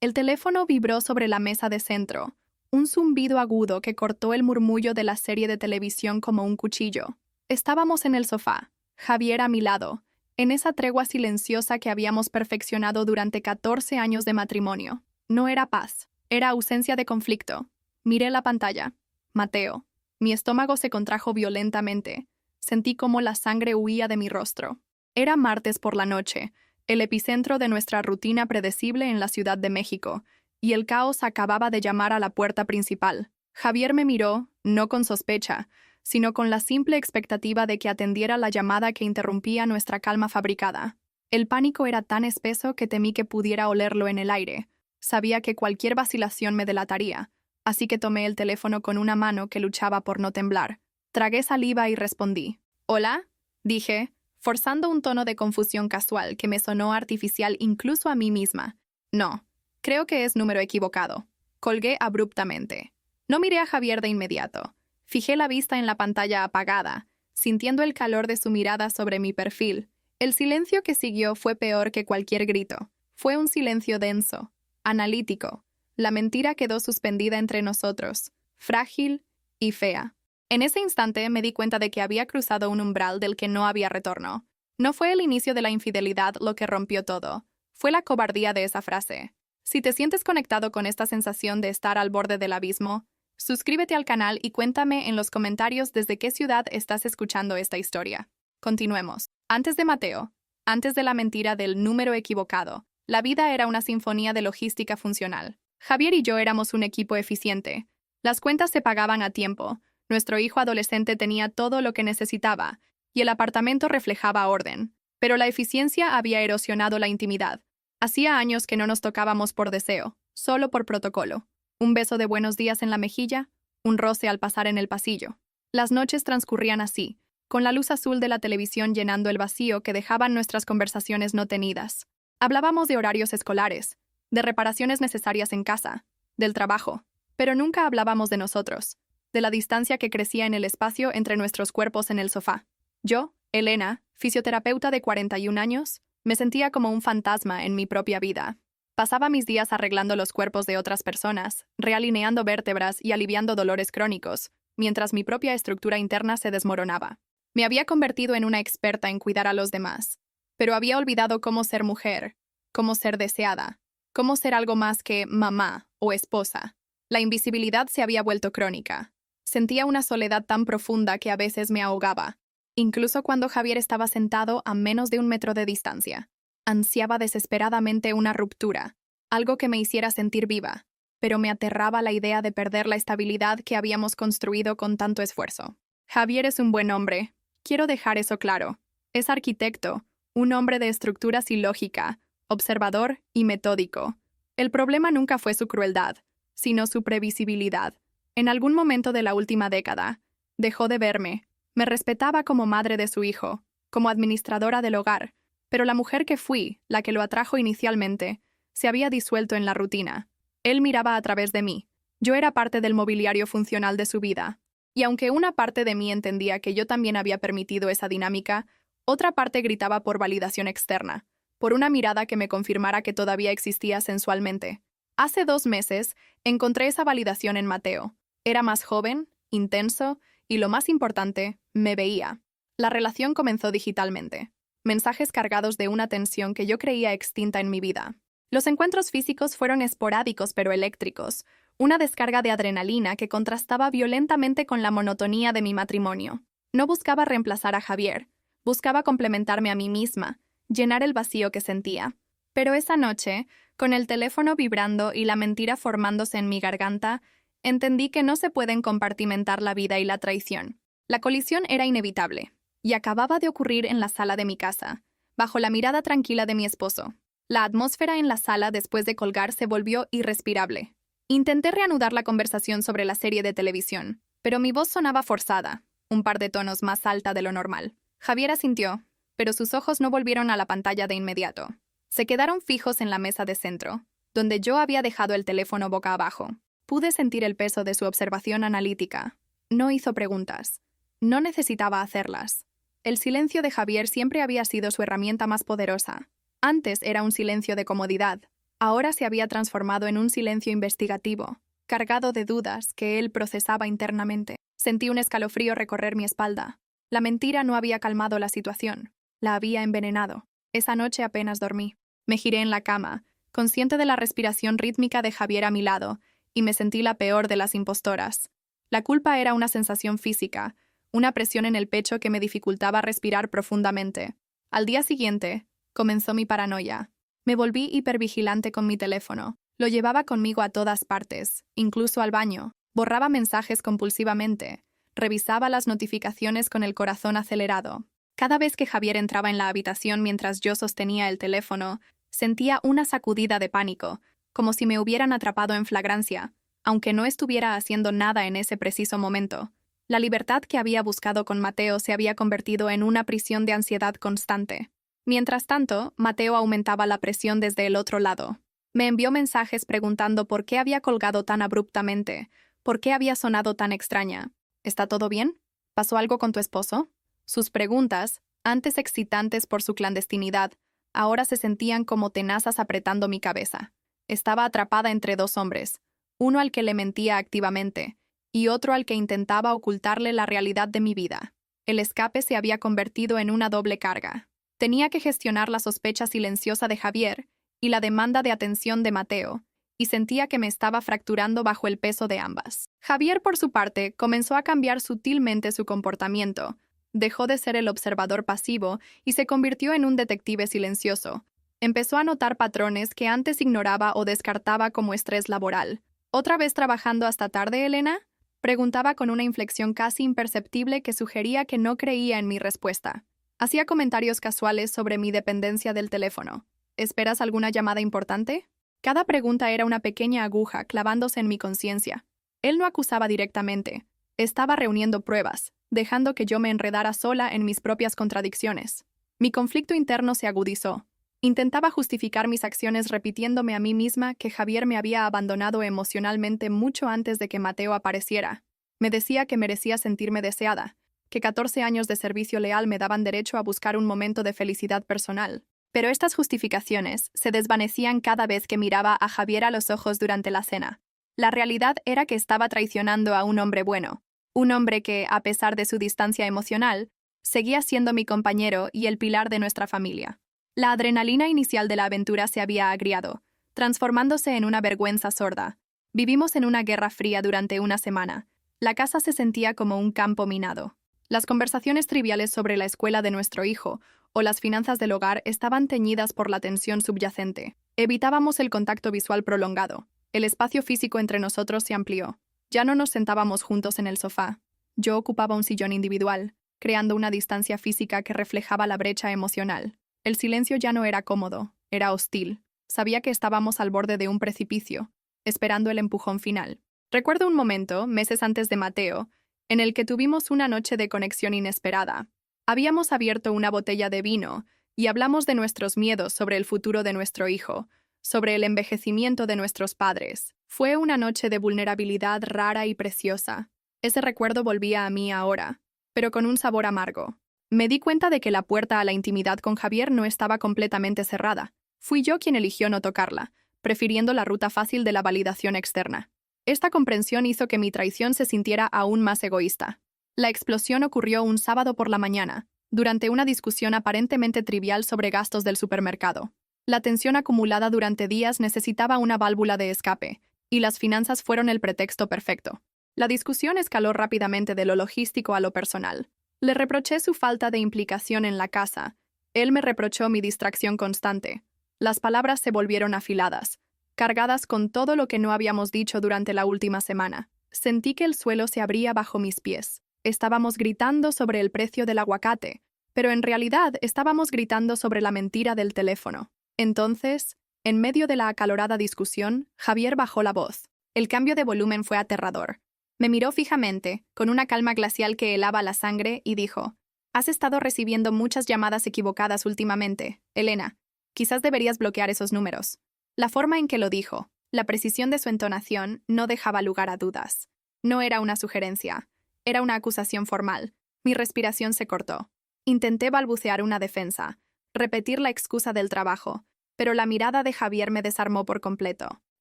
El teléfono vibró sobre la mesa de centro, un zumbido agudo que cortó el murmullo de la serie de televisión como un cuchillo. Estábamos en el sofá, Javier a mi lado, en esa tregua silenciosa que habíamos perfeccionado durante 14 años de matrimonio. No era paz, era ausencia de conflicto. Miré la pantalla. Mateo. Mi estómago se contrajo violentamente. Sentí cómo la sangre huía de mi rostro. Era martes por la noche, el epicentro de nuestra rutina predecible en la Ciudad de México, y el caos acababa de llamar a la puerta principal. Javier me miró, no con sospecha, sino con la simple expectativa de que atendiera la llamada que interrumpía nuestra calma fabricada. El pánico era tan espeso que temí que pudiera olerlo en el aire. Sabía que cualquier vacilación me delataría, así que tomé el teléfono con una mano que luchaba por no temblar. Tragué saliva y respondí. «¿Hola?», dije, forzando un tono de confusión casual que me sonó artificial incluso a mí misma. «No, creo que es número equivocado». Colgué abruptamente. No miré a Javier de inmediato. Fijé la vista en la pantalla apagada, sintiendo el calor de su mirada sobre mi perfil. El silencio que siguió fue peor que cualquier grito. Fue un silencio denso, analítico. La mentira quedó suspendida entre nosotros, frágil y fea. En ese instante me di cuenta de que había cruzado un umbral del que no había retorno. No fue el inicio de la infidelidad lo que rompió todo. Fue la cobardía de esa frase. Si te sientes conectado con esta sensación de estar al borde del abismo, suscríbete al canal y cuéntame en los comentarios desde qué ciudad estás escuchando esta historia. Continuemos. Antes de Mateo, antes de la mentira del número equivocado, la vida era una sinfonía de logística funcional. Javier y yo éramos un equipo eficiente. Las cuentas se pagaban a tiempo, nuestro hijo adolescente tenía todo lo que necesitaba, y el apartamento reflejaba orden. Pero la eficiencia había erosionado la intimidad. Hacía años que no nos tocábamos por deseo, solo por protocolo. Un beso de buenos días en la mejilla, un roce al pasar en el pasillo. Las noches transcurrían así, con la luz azul de la televisión llenando el vacío que dejaban nuestras conversaciones no tenidas. Hablábamos de horarios escolares, de reparaciones necesarias en casa, del trabajo, pero nunca hablábamos de nosotros, de la distancia que crecía en el espacio entre nuestros cuerpos en el sofá. Yo, Elena, fisioterapeuta de 41 años, me sentía como un fantasma en mi propia vida. Pasaba mis días arreglando los cuerpos de otras personas, realineando vértebras y aliviando dolores crónicos, mientras mi propia estructura interna se desmoronaba. Me había convertido en una experta en cuidar a los demás, pero había olvidado cómo ser mujer, cómo ser deseada, cómo ser algo más que mamá o esposa. La invisibilidad se había vuelto crónica. Sentía una soledad tan profunda que a veces me ahogaba, incluso cuando Javier estaba sentado a menos de 1 metro de distancia. Ansiaba desesperadamente una ruptura, algo que me hiciera sentir viva, pero me aterraba la idea de perder la estabilidad que habíamos construido con tanto esfuerzo. Javier es un buen hombre, quiero dejar eso claro. Es arquitecto, un hombre de estructuras y lógica, observador y metódico. El problema nunca fue su crueldad, sino su previsibilidad. En algún momento de la última década, dejó de verme. Me respetaba como madre de su hijo, como administradora del hogar, pero la mujer que fui, la que lo atrajo inicialmente, se había disuelto en la rutina. Él miraba a través de mí. Yo era parte del mobiliario funcional de su vida. Y aunque una parte de mí entendía que yo también había permitido esa dinámica, otra parte gritaba por validación externa, por una mirada que me confirmara que todavía existía sensualmente. Hace 2 meses, encontré esa validación en Mateo. Era más joven, intenso, y lo más importante, me veía. La relación comenzó digitalmente. Mensajes cargados de una tensión que yo creía extinta en mi vida. Los encuentros físicos fueron esporádicos pero eléctricos, una descarga de adrenalina que contrastaba violentamente con la monotonía de mi matrimonio. No buscaba reemplazar a Javier, buscaba complementarme a mí misma, llenar el vacío que sentía. Pero esa noche, con el teléfono vibrando y la mentira formándose en mi garganta, entendí que no se pueden compartimentar la vida y la traición. La colisión era inevitable, y acababa de ocurrir en la sala de mi casa, bajo la mirada tranquila de mi esposo. La atmósfera en la sala después de colgar se volvió irrespirable. Intenté reanudar la conversación sobre la serie de televisión, pero mi voz sonaba forzada, un par de tonos más alta de lo normal. Javier asintió, pero sus ojos no volvieron a la pantalla de inmediato. Se quedaron fijos en la mesa de centro, donde yo había dejado el teléfono boca abajo. Pude sentir el peso de su observación analítica. No hizo preguntas. No necesitaba hacerlas. El silencio de Javier siempre había sido su herramienta más poderosa. Antes era un silencio de comodidad. ahora se había transformado en un silencio investigativo, cargado de dudas que él procesaba internamente. Sentí un escalofrío recorrer mi espalda. La mentira no había calmado la situación, la había envenenado. Esa noche apenas dormí. Me giré en la cama, consciente de la respiración rítmica de Javier a mi lado, y me sentí la peor de las impostoras. La culpa era una sensación física, una presión en el pecho que me dificultaba respirar profundamente. Al día siguiente, comenzó mi paranoia. Me volví hipervigilante con mi teléfono. Lo llevaba conmigo a todas partes, incluso al baño. Borraba mensajes compulsivamente. Revisaba las notificaciones con el corazón acelerado. Cada vez que Javier entraba en la habitación mientras yo sostenía el teléfono, sentía una sacudida de pánico, como si me hubieran atrapado en flagrancia, aunque no estuviera haciendo nada en ese preciso momento. La libertad que había buscado con Mateo se había convertido en una prisión de ansiedad constante. Mientras tanto, Mateo aumentaba la presión desde el otro lado. Me envió mensajes preguntando por qué había colgado tan abruptamente, por qué había sonado tan extraña. ¿Está todo bien? ¿Pasó algo con tu esposo? Sus preguntas, antes excitantes por su clandestinidad, ahora se sentían como tenazas apretando mi cabeza. Estaba atrapada entre dos hombres, uno al que le mentía activamente, y otro al que intentaba ocultarle la realidad de mi vida. El escape se había convertido en una doble carga. Tenía que gestionar la sospecha silenciosa de Javier y la demanda de atención de Mateo, y sentía que me estaba fracturando bajo el peso de ambas. Javier, por su parte, comenzó a cambiar sutilmente su comportamiento. Dejó de ser el observador pasivo y se convirtió en un detective silencioso. Empezó a notar patrones que antes ignoraba o descartaba como estrés laboral. ¿Otra vez trabajando hasta tarde, Elena?, preguntaba con una inflexión casi imperceptible que sugería que no creía en mi respuesta. Hacía comentarios casuales sobre mi dependencia del teléfono. ¿Esperas alguna llamada importante? Cada pregunta era una pequeña aguja clavándose en mi conciencia. Él no acusaba directamente. Estaba reuniendo pruebas, dejando que yo me enredara sola en mis propias contradicciones. Mi conflicto interno se agudizó. Intentaba justificar mis acciones repitiéndome a mí misma que Javier me había abandonado emocionalmente mucho antes de que Mateo apareciera. Me decía que merecía sentirme deseada, que 14 años de servicio leal me daban derecho a buscar un momento de felicidad personal. Pero estas justificaciones se desvanecían cada vez que miraba a Javier a los ojos durante la cena. La realidad era que estaba traicionando a un hombre bueno, un hombre que, a pesar de su distancia emocional, seguía siendo mi compañero y el pilar de nuestra familia. La adrenalina inicial de la aventura se había agriado, transformándose en una vergüenza sorda. Vivimos en una guerra fría durante una semana. La casa se sentía como un campo minado. Las conversaciones triviales sobre la escuela de nuestro hijo o las finanzas del hogar estaban teñidas por la tensión subyacente. Evitábamos el contacto visual prolongado. El espacio físico entre nosotros se amplió. Ya no nos sentábamos juntos en el sofá. Yo ocupaba un sillón individual, creando una distancia física que reflejaba la brecha emocional. El silencio ya no era cómodo, era hostil. Sabía que estábamos al borde de un precipicio, esperando el empujón final. Recuerdo un momento, meses antes de Mateo, en el que tuvimos una noche de conexión inesperada. Habíamos abierto una botella de vino y hablamos de nuestros miedos sobre el futuro de nuestro hijo, sobre el envejecimiento de nuestros padres. Fue una noche de vulnerabilidad rara y preciosa. Ese recuerdo volvía a mí ahora, pero con un sabor amargo. Me di cuenta de que la puerta a la intimidad con Javier no estaba completamente cerrada. Fui yo quien eligió no tocarla, prefiriendo la ruta fácil de la validación externa. Esta comprensión hizo que mi traición se sintiera aún más egoísta. La explosión ocurrió un sábado por la mañana, durante una discusión aparentemente trivial sobre gastos del supermercado. La tensión acumulada durante días necesitaba una válvula de escape, y las finanzas fueron el pretexto perfecto. La discusión escaló rápidamente de lo logístico a lo personal. Le reproché su falta de implicación en la casa. Él me reprochó mi distracción constante. Las palabras se volvieron afiladas, cargadas con todo lo que no habíamos dicho durante la última semana. Sentí que el suelo se abría bajo mis pies. Estábamos gritando sobre el precio del aguacate, pero en realidad estábamos gritando sobre la mentira del teléfono. Entonces, en medio de la acalorada discusión, Javier bajó la voz. El cambio de volumen fue aterrador. Me miró fijamente, con una calma glacial que helaba la sangre, y dijo: «Has estado recibiendo muchas llamadas equivocadas últimamente, Elena. Quizás deberías bloquear esos números». La forma en que lo dijo, la precisión de su entonación, no dejaba lugar a dudas. No era una sugerencia, era una acusación formal. Mi respiración se cortó. Intenté balbucear una defensa, repetir la excusa del trabajo, pero la mirada de Javier me desarmó por completo.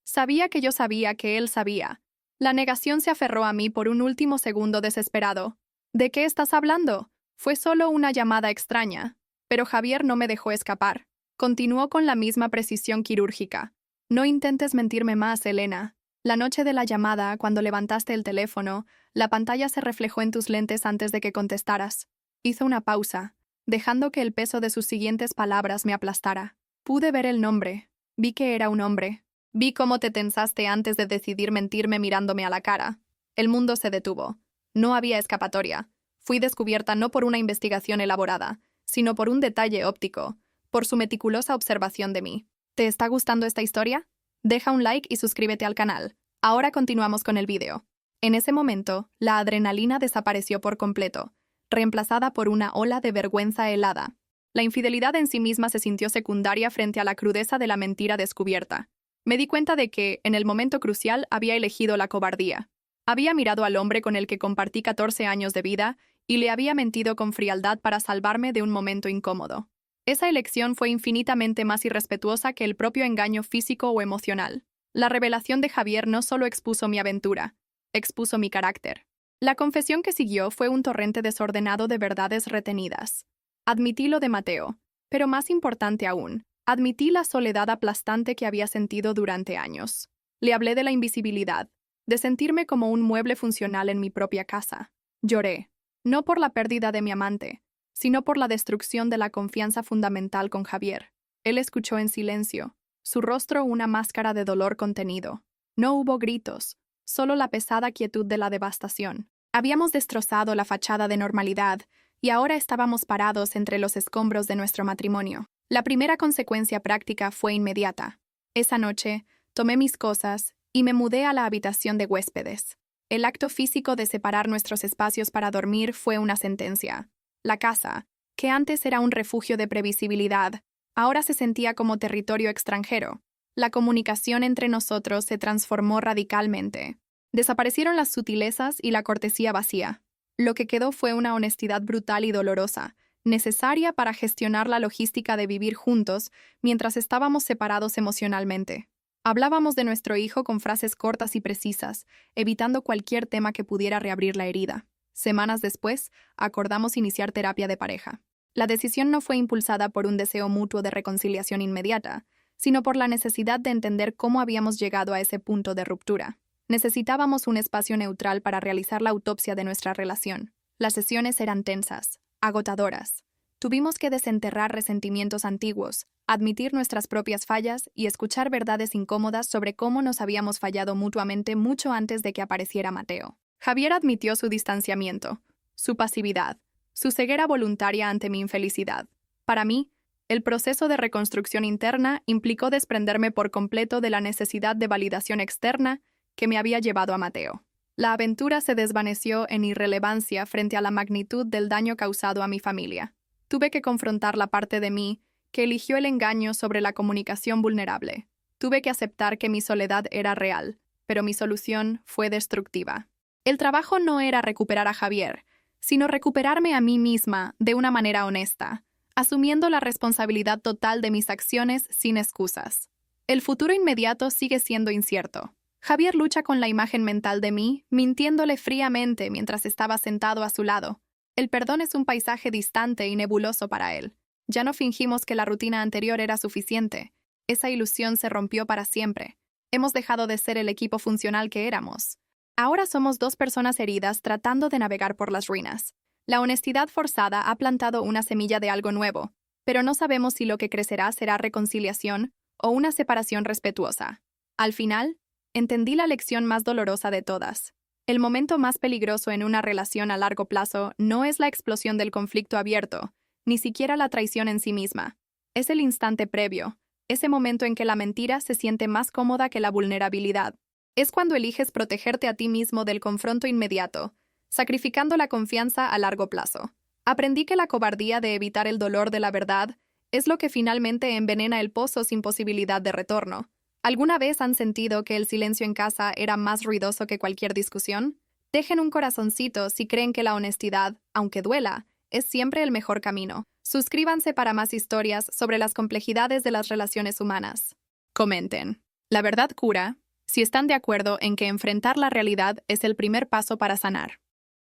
Sabía que yo sabía que él sabía. La negación se aferró a mí por un último segundo desesperado. ¿De qué estás hablando? Fue solo una llamada extraña. Pero Javier no me dejó escapar. Continuó con la misma precisión quirúrgica. No intentes mentirme más, Elena. La noche de la llamada, cuando levantaste el teléfono, la pantalla se reflejó en tus lentes antes de que contestaras. Hizo una pausa, dejando que el peso de sus siguientes palabras me aplastara. Pude ver el nombre. Vi que era un hombre. Vi cómo te tensaste antes de decidir mentirme mirándome a la cara. El mundo se detuvo. No había escapatoria. Fui descubierta no por una investigación elaborada, sino por un detalle óptico, por su meticulosa observación de mí. ¿Te está gustando esta historia? Deja un like y suscríbete al canal. Ahora continuamos con el vídeo. En ese momento, la adrenalina desapareció por completo, reemplazada por una ola de vergüenza helada. La infidelidad en sí misma se sintió secundaria frente a la crudeza de la mentira descubierta. Me di cuenta de que, en el momento crucial, había elegido la cobardía. Había mirado al hombre con el que compartí 14 años de vida y le había mentido con frialdad para salvarme de un momento incómodo. Esa elección fue infinitamente más irrespetuosa que el propio engaño físico o emocional. La revelación de Javier no solo expuso mi aventura, expuso mi carácter. La confesión que siguió fue un torrente desordenado de verdades retenidas. Admití lo de Mateo, pero más importante aún, admití la soledad aplastante que había sentido durante años. Le hablé de la invisibilidad, de sentirme como un mueble funcional en mi propia casa. Lloré, no por la pérdida de mi amante, sino por la destrucción de la confianza fundamental con Javier. Él escuchó en silencio, su rostro una máscara de dolor contenido. No hubo gritos, solo la pesada quietud de la devastación. Habíamos destrozado la fachada de normalidad y ahora estábamos parados entre los escombros de nuestro matrimonio. La primera consecuencia práctica fue inmediata. Esa noche, tomé mis cosas y me mudé a la habitación de huéspedes. El acto físico de separar nuestros espacios para dormir fue una sentencia. La casa, que antes era un refugio de previsibilidad, ahora se sentía como territorio extranjero. La comunicación entre nosotros se transformó radicalmente. Desaparecieron las sutilezas y la cortesía vacía. Lo que quedó fue una honestidad brutal y dolorosa, necesaria para gestionar la logística de vivir juntos mientras estábamos separados emocionalmente. Hablábamos de nuestro hijo con frases cortas y precisas, evitando cualquier tema que pudiera reabrir la herida. Semanas después, acordamos iniciar terapia de pareja. La decisión no fue impulsada por un deseo mutuo de reconciliación inmediata, sino por la necesidad de entender cómo habíamos llegado a ese punto de ruptura. Necesitábamos un espacio neutral para realizar la autopsia de nuestra relación. Las sesiones eran tensas, agotadoras. Tuvimos que desenterrar resentimientos antiguos, admitir nuestras propias fallas y escuchar verdades incómodas sobre cómo nos habíamos fallado mutuamente mucho antes de que apareciera Mateo. Javier admitió su distanciamiento, su pasividad, su ceguera voluntaria ante mi infelicidad. Para mí, el proceso de reconstrucción interna implicó desprenderme por completo de la necesidad de validación externa que me había llevado a Mateo. La aventura se desvaneció en irrelevancia frente a la magnitud del daño causado a mi familia. Tuve que confrontar la parte de mí que eligió el engaño sobre la comunicación vulnerable. Tuve que aceptar que mi soledad era real, pero mi solución fue destructiva. El trabajo no era recuperar a Javier, sino recuperarme a mí misma de una manera honesta, asumiendo la responsabilidad total de mis acciones sin excusas. El futuro inmediato sigue siendo incierto. Javier lucha con la imagen mental de mí, mintiéndole fríamente mientras estaba sentado a su lado. El perdón es un paisaje distante y nebuloso para él. Ya no fingimos que la rutina anterior era suficiente. Esa ilusión se rompió para siempre. Hemos dejado de ser el equipo funcional que éramos. Ahora somos dos personas heridas tratando de navegar por las ruinas. La honestidad forzada ha plantado una semilla de algo nuevo, pero no sabemos si lo que crecerá será reconciliación o una separación respetuosa. Al final, entendí la lección más dolorosa de todas. El momento más peligroso en una relación a largo plazo no es la explosión del conflicto abierto, ni siquiera la traición en sí misma. Es el instante previo, ese momento en que la mentira se siente más cómoda que la vulnerabilidad. Es cuando eliges protegerte a ti mismo del confronto inmediato, sacrificando la confianza a largo plazo. Aprendí que la cobardía de evitar el dolor de la verdad es lo que finalmente envenena el pozo sin posibilidad de retorno. ¿Alguna vez han sentido que el silencio en casa era más ruidoso que cualquier discusión? Dejen un corazoncito si creen que la honestidad, aunque duela, es siempre el mejor camino. Suscríbanse para más historias sobre las complejidades de las relaciones humanas. Comenten. La verdad cura, si están de acuerdo en que enfrentar la realidad es el primer paso para sanar.